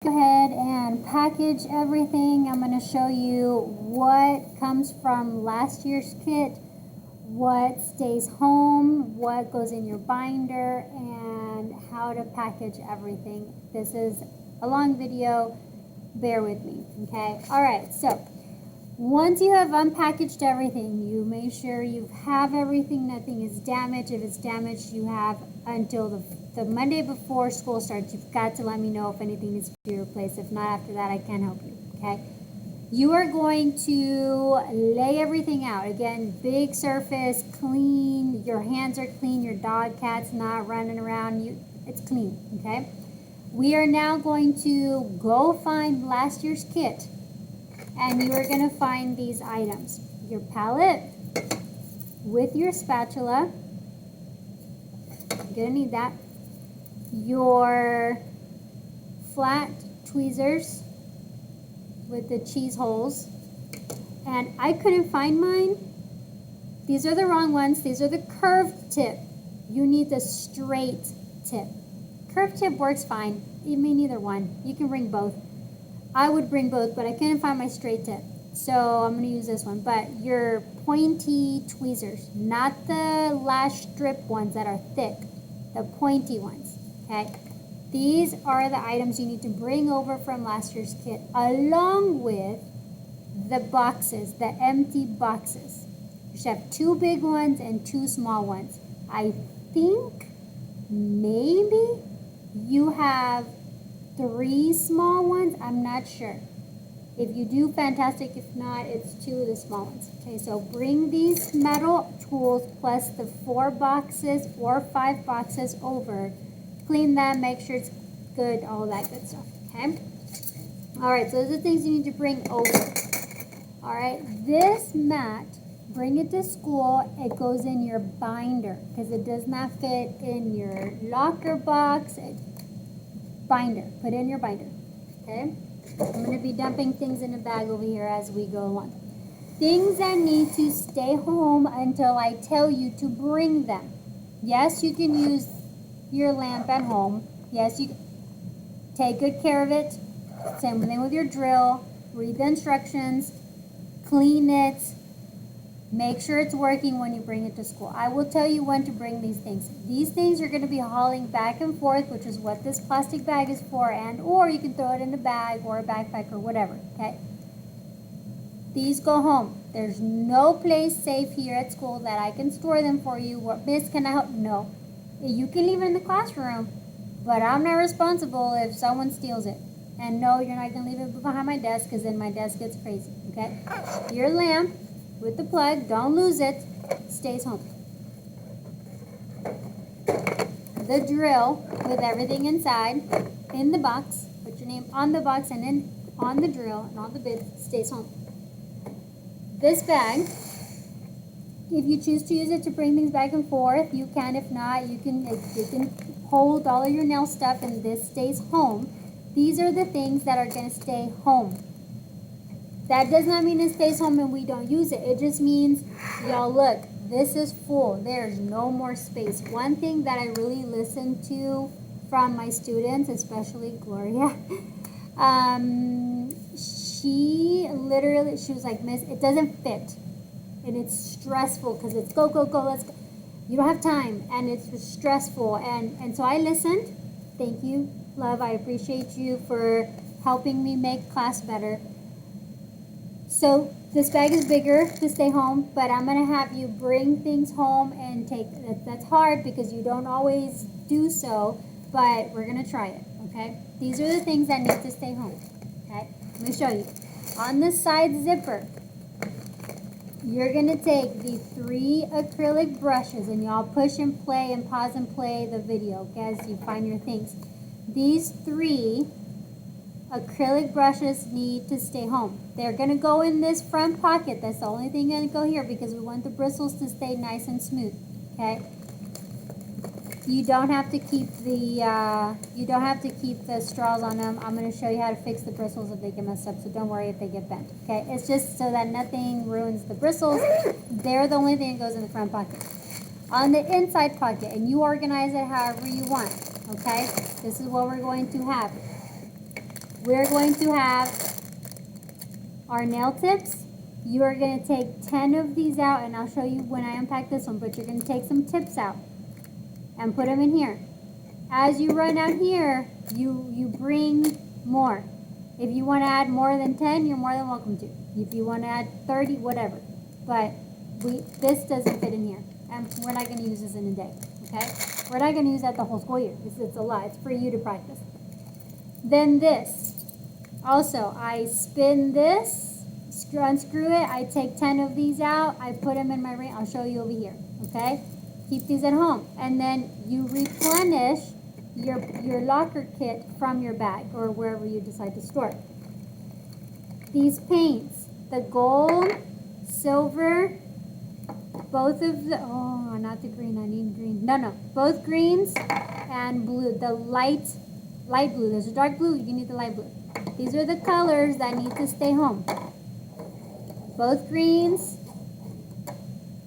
Go ahead and package everything. I'm going to show you what comes from last year's kit, what stays home, what goes in your binder, and how to package everything. This is a long video. Bear with me, okay? All right, so once you have unpackaged everything, you make sure you have everything, nothing is damaged. If it's damaged, you have until the Monday before school starts. You've got to let me know if anything needs to be replaced. If not, after that, I can't help you, okay? You are going to lay everything out. Again, big surface, clean. Your hands are clean. Your dog, cat's not running around. It's clean, okay? We are now going to go find last year's kit. And you are going to find these items. Your palette with your spatula. You're going to need that. Your flat tweezers with the cheese holes. And I couldn't find mine. These are the wrong ones. These are the curved tip. You need the straight tip. Curved tip works fine. You may need either one. You can bring both. I would bring both, but I couldn't find my straight tip. So I'm going to use this one. But your pointy tweezers, not the lash strip ones that are thick, the pointy ones, okay? These are the items you need to bring over from last year's kit, along with the boxes, the empty boxes. You should have 2 big ones and 2 small ones. I think maybe you have 3 small ones. I'm not sure. If you do, fantastic. If not, it's 2 of the small ones. Okay, so bring these metal tools plus the 4 boxes or 5 boxes over. Clean them, make sure it's good, all that good stuff. Okay? All right, so those are the things you need to bring over. All right, this mat, bring it to school. It goes in your binder because it does not fit in your locker box. Binder. Put in your binder. Okay? I'm going to be dumping things in a bag over here as we go along. Things that need to stay home until I tell you to bring them. Yes, you can use your lamp at home. Yes, you take good care of it. Same thing with your drill. Read the instructions. Clean it. Make sure it's working when you bring it to school. I will tell you when to bring these things. These things you're going to be hauling back and forth, which is what this plastic bag is for, and or you can throw it in a bag or a backpack or whatever, okay? These go home. There's no place safe here at school that I can store them for you. What, Miss, can I help? No. You can leave it in the classroom, but I'm not responsible if someone steals it. And no, you're not going to leave it behind my desk because then my desk gets crazy, okay? Your lamp with the plug, don't lose it, stays home. The drill with everything inside in the box, put your name on the box and then on the drill and all the bits, stays home. This bag, if you choose to use it to bring things back and forth, you can. If not, you can hold all of your nail stuff and this stays home. These are the things that are going to stay home. That does not mean it stays home and we don't use it. It just means, y'all, look, this is full. There's no more space. One thing that I really listen to from my students, especially Gloria, she was like, Miss, it doesn't fit. And it's stressful because it's go, go, go, let's go. You don't have time and it's stressful. And so I listened. Thank you, love. I appreciate you for helping me make class better. So this bag is bigger to stay home, but I'm going to have you bring things home and take it. That's hard because you don't always do so, but we're going to try it, okay? These are the things that need to stay home, okay? Let me show you. On the side zipper, you're going to take the 3 acrylic brushes, and y'all push and play and pause and play the video, okay, as you find your things. These 3 acrylic brushes need to stay home. They're going to go in this front pocket. That's the only thing going to go here because we want the bristles to stay nice and smooth, okay? You don't have to keep the straws on them. I'm going to show you how to fix the bristles if they get messed up, so don't worry if they get bent, okay? It's just so that nothing ruins the bristles. They're the only thing that goes in the front pocket. On the inside pocket, and you organize it however you want, okay? This is what we're going to have. we're going to have our nail tips. You are going to take 10 of these out, and I'll show you when I unpack this one, but you're going to take some tips out and put them in here. As you run out here, you bring more. If you want to add more than 10, you're more than welcome to. If you want to add 30, whatever. But this doesn't fit in here, and we're not going to use this in a day, okay? We're not going to use that the whole school year. It's a lot. It's for you to practice. Then this. Also, I spin this. Unscrew it. I take 10 of these out. I put them in my ring. I'll show you over here. Okay? Keep these at home. And then you replenish your locker kit from your bag or wherever you decide to store it. These paints, the gold, silver, both of the, oh, not the green. I need green. No. Both greens and blue. The light blue. There's a dark blue. You need the light blue. These are the colors that need to stay home. Both greens,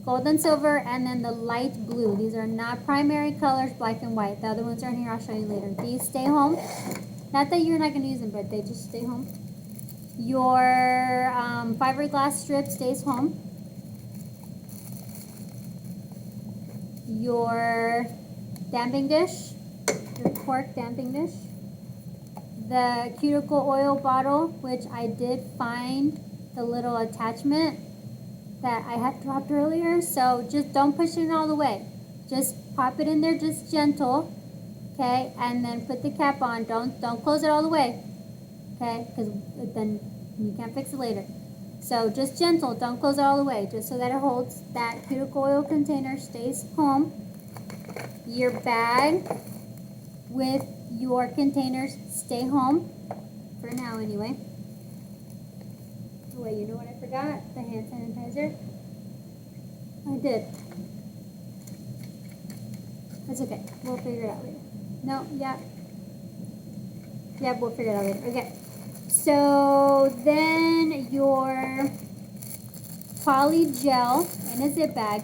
gold and silver, and then the light blue. These are not primary colors, black and white. The other ones are in here. I'll show you later. These stay home. Not that you're not going to use them, but they just stay home. Your fiberglass strip stays home. Your damping dish, your cork damping dish. The cuticle oil bottle, which I did find the little attachment that I had dropped earlier, so just don't push it all the way. Just pop it in there, just gentle, okay, and then put the cap on. Don't close it all the way, okay, because then you can't fix it later. So just gentle, don't close it all the way, just so that it holds. That cuticle oil container stays home. Your bag with your containers stay home, for now anyway. Wait, you know what I forgot? The hand sanitizer. I did. That's okay. We'll figure it out later. No, yeah. Yeah, we'll figure it out later. Okay. So then your poly gel in a zip bag.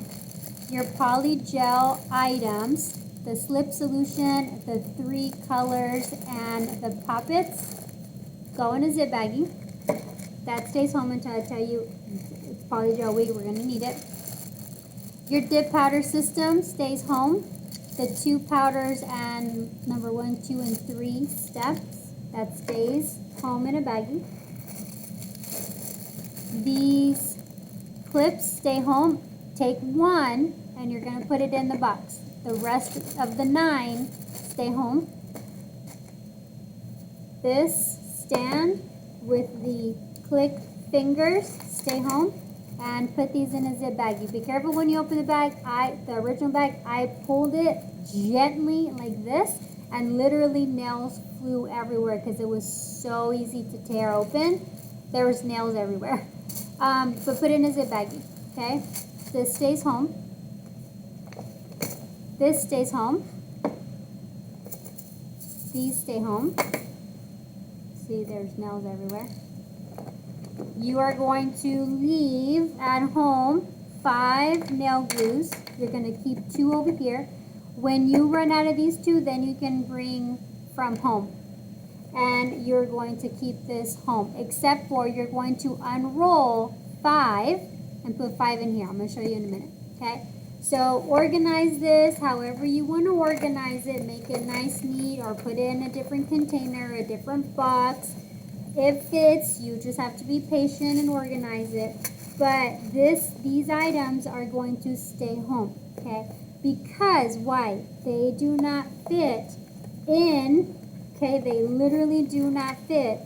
Your poly gel items, the slip solution, the 3 colors, and the poppets go in a zip baggie. That stays home until I tell you it's polygel week. We're going to need it. Your dip powder system stays home. The 2 powders and number 1, 2, and 3 steps, that stays home in a baggie. These clips stay home. Take 1 and you're going to put it in the box. The rest of the 9 stay home. This stand with the click fingers stay home, and put these in a zip baggie. Be careful when you open the bag. The original bag, I pulled it gently like this, and literally nails flew everywhere because it was so easy to tear open. There was nails everywhere. But put it in a zip baggie. Okay, this stays home. This stays home. These stay home. See, there's nails everywhere. You are going to leave at home 5 nail glues. You're going to keep 2 over here. When you run out of these 2, then you can bring from home. And you're going to keep this home, except for you're going to unroll 5 and put 5 in here. I'm going to show you in a minute, okay? So organize this however you want to organize it. Make it nice, neat, or put it in a different container, a different box. It fits. You just have to be patient and organize it. But these items are going to stay home, okay? Because why? They do not fit in, okay? They literally do not fit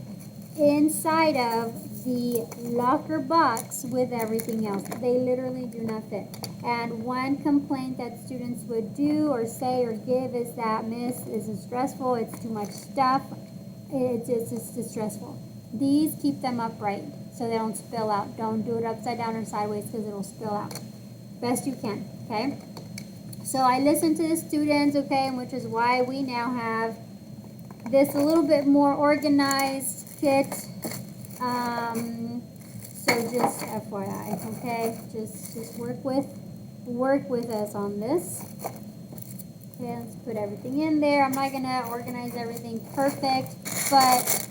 inside of the locker box with everything else. They literally do not fit. And one complaint that students would do or say or give is that, Miss, this is stressful, it's too much stuff, it's just stressful. These keep them upright so they don't spill out. Don't do it upside down or sideways because it'll spill out. Best you can, okay? So I listened to the students, okay, which is why we now have this a little bit more organized kit. So just FYI, okay? Just work with us on this. Okay, let's put everything in there. I'm not gonna organize everything perfect, but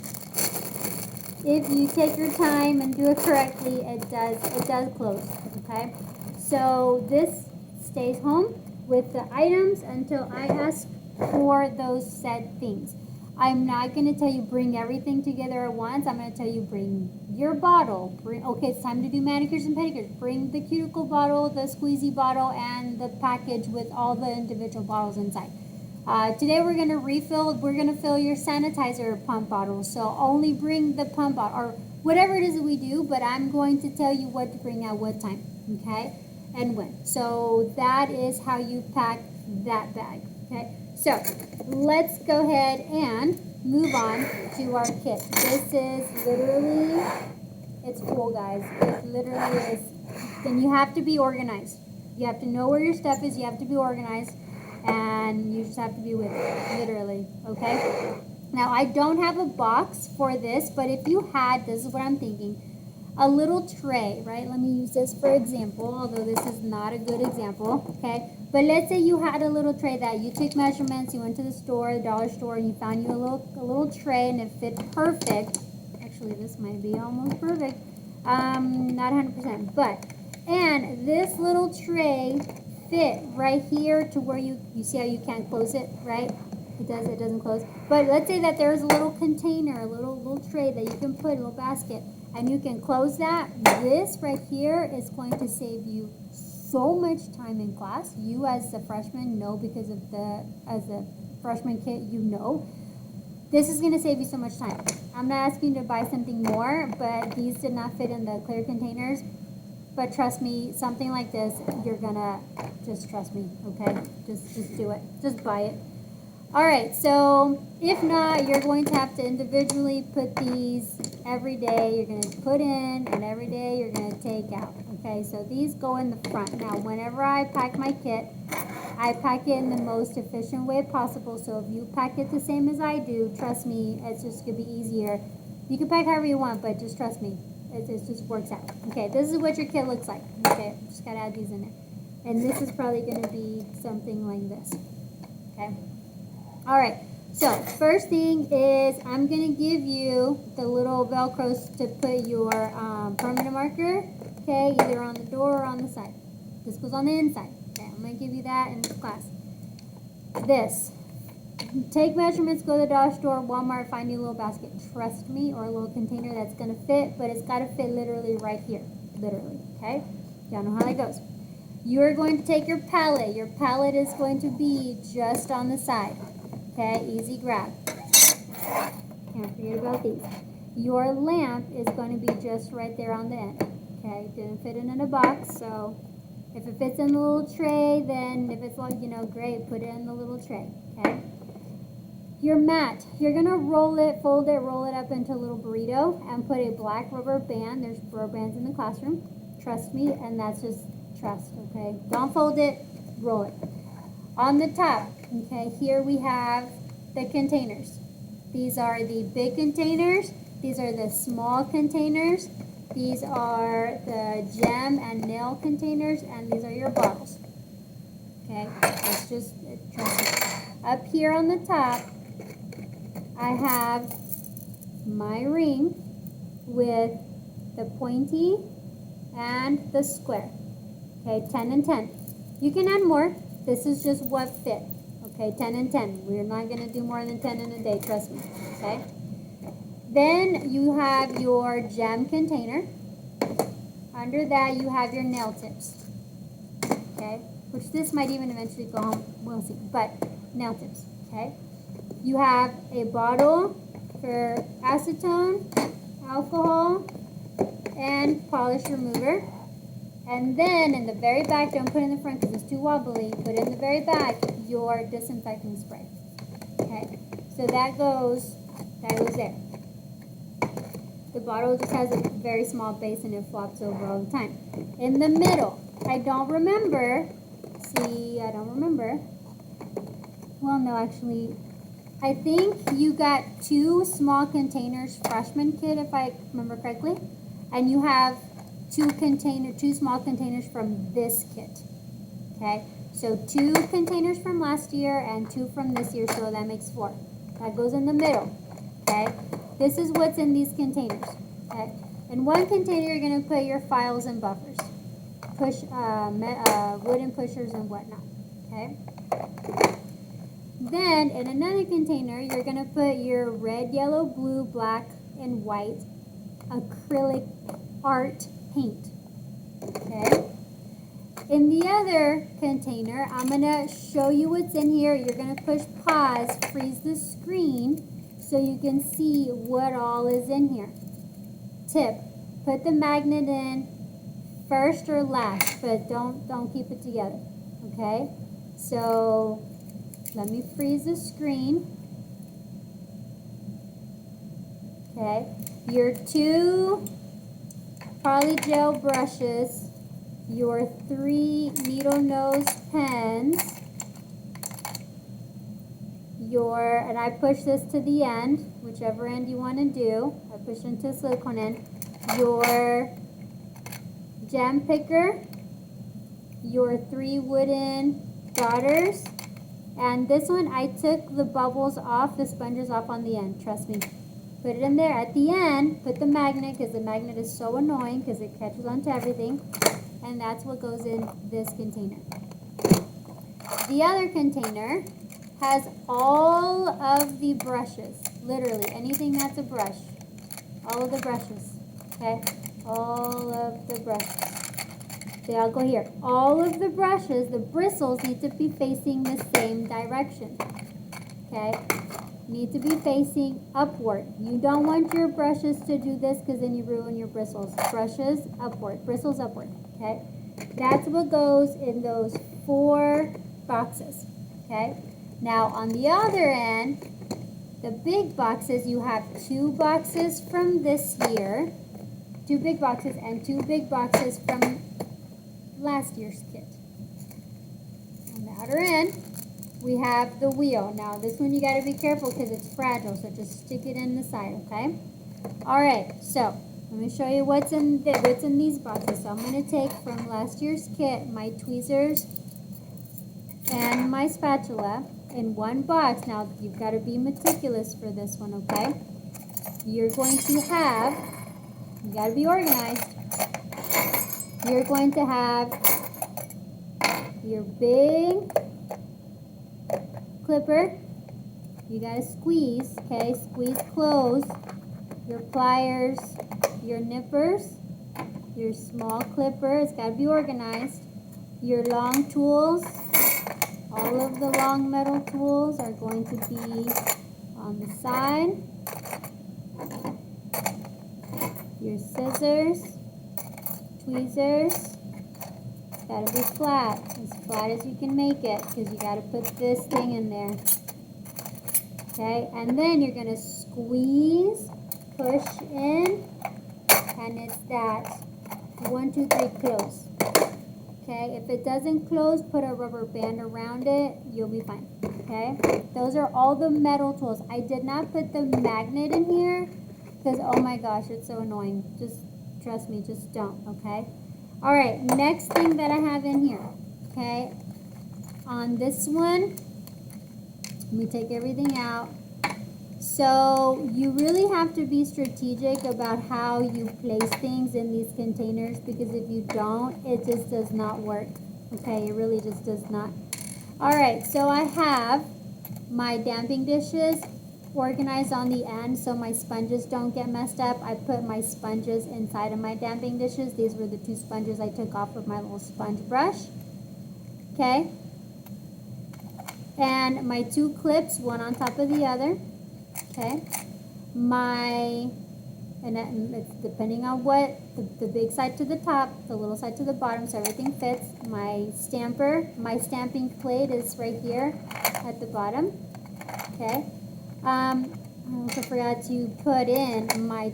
if you take your time and do it correctly, it does close, okay? So this stays home with the items until I ask for those said things. I'm not going to tell you bring everything together at once. I'm going to tell you bring your bottle. Okay, it's time to do manicures and pedicures. Bring the cuticle bottle, the squeezy bottle, and the package with all the individual bottles inside. Today we're going to we're going to fill your sanitizer pump bottle. So only bring the pump bottle or whatever it is that we do, but I'm going to tell you what to bring at what time, okay? And when. So that is how you pack that bag, okay? So let's go ahead and move on to our kit. This is literally, it's full, guys. It literally is. Then you have to be organized. You have to know where your stuff is. You have to be organized. And you just have to be with it, literally, okay? Now, I don't have a box for this, but if you had, this is what I'm thinking, a little tray, right? Let me use this for example, although this is not a good example, okay? But let's say you had a little tray that you took measurements, you went to the store, the dollar store, and you found you a little tray and it fit perfect. Actually, this might be almost perfect. Not 100%, but, and this little tray fit right here to where you see how you can't close it, right? It doesn't close. But let's say that there's a little container, a little tray that you can put, a little basket, and you can close that. This right here is going to save you so much time in class. You as a freshman know, because of as a freshman kit, you know. This is going to save you so much time. I'm not asking you to buy something more, but these did not fit in the clear containers. But trust me, something like this, you're gonna, just trust me, okay? Just do it. Just buy it. All right, so if not, you're going to have to individually put these every day. You're going to put in, and every day you're going to take out, okay? So these go in the front. Now, whenever I pack my kit, I pack it in the most efficient way possible. So if you pack it the same as I do, trust me, it's just going to be easier. You can pack however you want, but just trust me. It just works out. Okay, this is what your kit looks like. Okay, just got to add these in there. And this is probably going to be something like this. Okay. All right, so first thing is I'm going to give you the little Velcros to put your permanent marker, okay, either on the door or on the side. This goes on the inside. Okay, I'm going to give you that in class. This. Take measurements, go to the dollar store, Walmart, find you a little basket. Trust me, or a little container that's going to fit, but it's got to fit literally right here. Literally, okay? Y'all know how that goes. You're going to take your palette. Your palette is going to be just on the side. Okay, easy grab. Can't forget about these. Your lamp is going to be just right there on the end. Okay, didn't fit in a box, so if it fits in the little tray, then if it's like, great, put it in the little tray. Okay. Your mat, you're going to roll it up into a little burrito and put a black rubber band. There's rubber bands in the classroom. Trust me, and that's just trust, okay? Don't fold it, roll it. On the top, okay, here we have the containers. These are the big containers. These are the small containers. These are the gem and nail containers, and these are your bottles. Okay, that's just trust me. Up here on the top, I have my ring with the pointy and the square. Okay, 10 and 10. You can add more. This is just what fit. Okay, 10 and 10. We're not going to do more than 10 in a day, trust me. Okay. Then you have your gem container. Under that, you have your nail tips. Okay, which this might even eventually go home. We'll see. But nail tips. Okay. You have a bottle for acetone, alcohol, and polish remover. And then in the very back, don't put it in the front because it's too wobbly, put it in the very back, your disinfecting spray. Okay, so that goes there. The bottle just has a very small base and it flops over all the time. In the middle, I don't remember. Well, no, actually, I think you got 2 small containers freshman kit, if I remember correctly. And you have 2 small containers from this kit. Okay, so 2 containers from last year and 2 from this year, so that makes 4. That goes in the middle. Okay, this is what's in these containers. Okay. In one container, you're going to put your files and buffers, wooden pushers and whatnot. Okay. Then in another container, you're going to put your red, yellow, blue, black, and white acrylic art paint. Okay. In the other container, I'm going to show you what's in here. You're going to push pause, freeze the screen so you can see what all is in here. Tip, put the magnet in first or last, but don't keep it together. Okay? So let me freeze the screen. Okay. Your 2 polygel brushes, your 3 needle nose pens, and I push this to the end, whichever end you want to do. I push into the silicone end. Your gem picker, your 3 wooden daughters, and this one I took the bubbles off, the sponges off on the end, trust me. Put it in there. At the end, put the magnet, because the magnet is so annoying because it catches onto everything. And that's what goes in this container. The other container has all of the brushes. Literally, anything that's a brush. All of the brushes. Okay? All of the brushes. They all go here. All of the brushes, the bristles need to be facing the same direction. Okay? Need to be facing upward. You don't want your brushes to do this because then you ruin your bristles. Brushes upward, bristles upward. Okay, that's what goes in those 4 boxes. Okay, now on the other end, the big boxes, you have 2 boxes from this year, 2 big boxes, and 2 big boxes from last year's kit. On the outer end, we have the wheel. Now this one you got to be careful because it's fragile, so just stick it in the side, okay? All right, so let me show you what's in these boxes. So I'm going to take from last year's kit my tweezers and my spatula in one box. Now you've got to be meticulous for this one, okay? You're going to have, you got to be organized. You're going to have your big clipper. You gotta squeeze, okay? Squeeze close. Your pliers, your nippers, your small clipper. It's gotta be organized. Your long tools. All of the long metal tools are going to be on the side. Your scissors, tweezers. Gotta be flat as you can make it, because you gotta put this thing in there. Okay, and then you're gonna squeeze, push in, and it's that 1, 2, 3 close. Okay, if it doesn't close, put a rubber band around it, you'll be fine. Okay, those are all the metal tools. I did not put the magnet in here because, oh my gosh, it's so annoying. Just trust me, just don't. Okay. All right, next thing that I have in here, okay, on this one, let me take everything out. So you really have to be strategic about how you place things in these containers, because if you don't, it just does not work. Okay, it really just does not. All right, so I have my damping dishes organized on the end so my sponges don't get messed up. I put my sponges inside of my damping dishes. These were the 2 sponges I took off with my little sponge brush. Okay. And my 2 clips, one on top of the other. Okay. It's depending on what, the big side to the top, the little side to the bottom, so everything fits. My stamping plate is right here at the bottom. Okay. I also forgot to put in my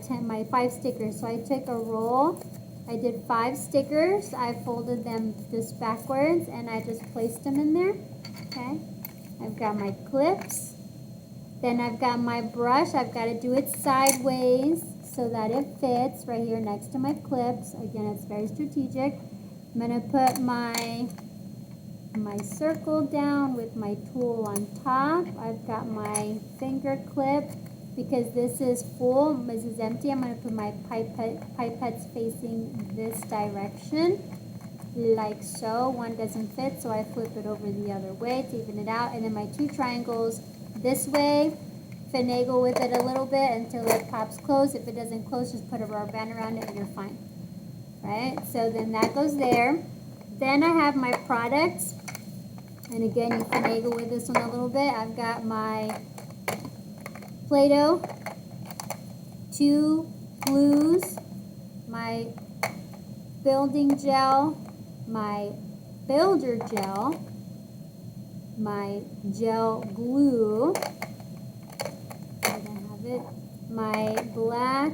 5 stickers. So I took a roll. I did 5 stickers. I folded them just backwards and I just placed them in there. Okay. I've got my clips. Then I've got my brush. I've got to do it sideways so that it fits right here next to my clips. Again, it's very strategic. I'm going to put my circle down with my tool on top. I've got my finger clip because this is full, this is empty, I'm going to put my pipettes facing this direction, like so. One doesn't fit, so I flip it over the other way to even it out. And then my 2 triangles this way, finagle with it a little bit until it pops closed. If it doesn't close, just put a rubber band around it and you're fine. Right? So then that goes there. Then I have my products. And again, you finagle with this one a little bit. I've got my Play-Doh, 2 glues, my building gel, my builder gel, my gel glue, I have it, my black,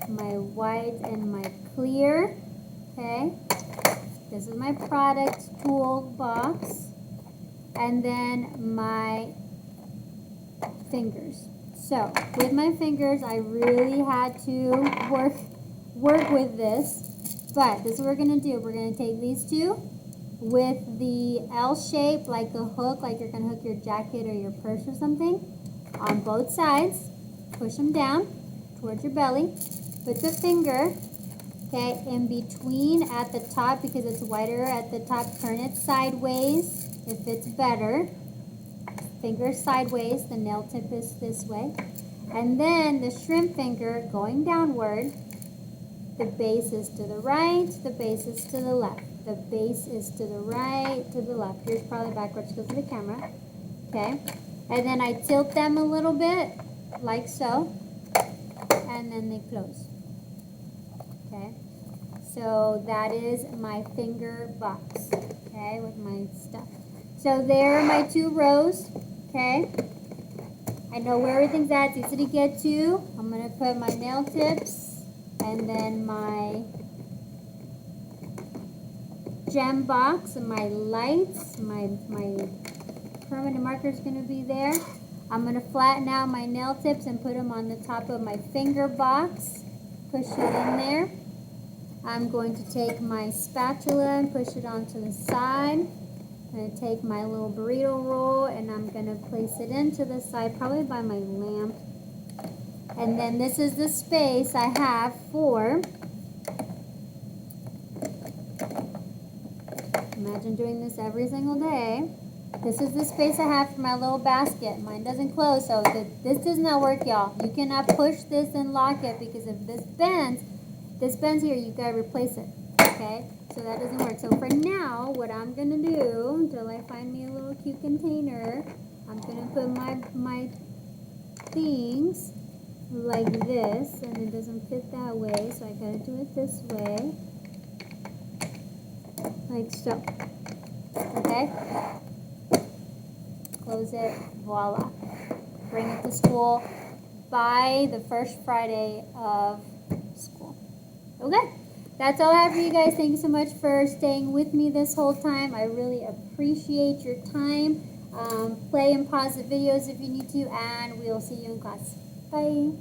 my white, and my clear. Okay, this is my product toolbox, and then my fingers. So with my fingers, I really had to work with this, but this is what we're gonna do. We're gonna take these 2 with the L shape, like a hook, like you're gonna hook your jacket or your purse or something, on both sides. Push them down towards your belly. Put the finger, okay, in between at the top, because it's wider at the top. Turn it sideways if it's better. Finger sideways, the nail tip is this way. And then the shrimp finger going downward. The base is to the right, the base is to the left. The base is to the right, to the left. Here's probably backwards because of the camera. Okay. And then I tilt them a little bit, like so. And then they close. Okay. So that is my finger box. Okay, with my stuff. So there are my 2 rows. Okay. I know where everything's at. It's easy to get to. I'm going to put my nail tips and then my gem box and my lights. My permanent marker is going to be there. I'm going to flatten out my nail tips and put them on the top of my finger box. Push it in there. I'm going to take my spatula and push it onto the side. I'm going to take my little burrito roll and I'm going to place it into the side, probably by my lamp. And then this is the space I have for, imagine doing this every single day. This is the space I have for my little basket. Mine doesn't close, so this does not work, y'all. You cannot push this and lock it, because if this bends here, you gotta replace it, okay? So that doesn't work. So for now, what I'm gonna do, until I find me a little cute container, I'm gonna put my things like this, and it doesn't fit that way, so I gotta do it this way, like so. Okay? Close it, voila. Bring it to school by the first Friday of school. Okay? That's all I have for you guys. Thank you so much for staying with me this whole time. I really appreciate your time. Play and pause the videos if you need to, and we'll see you in class. Bye.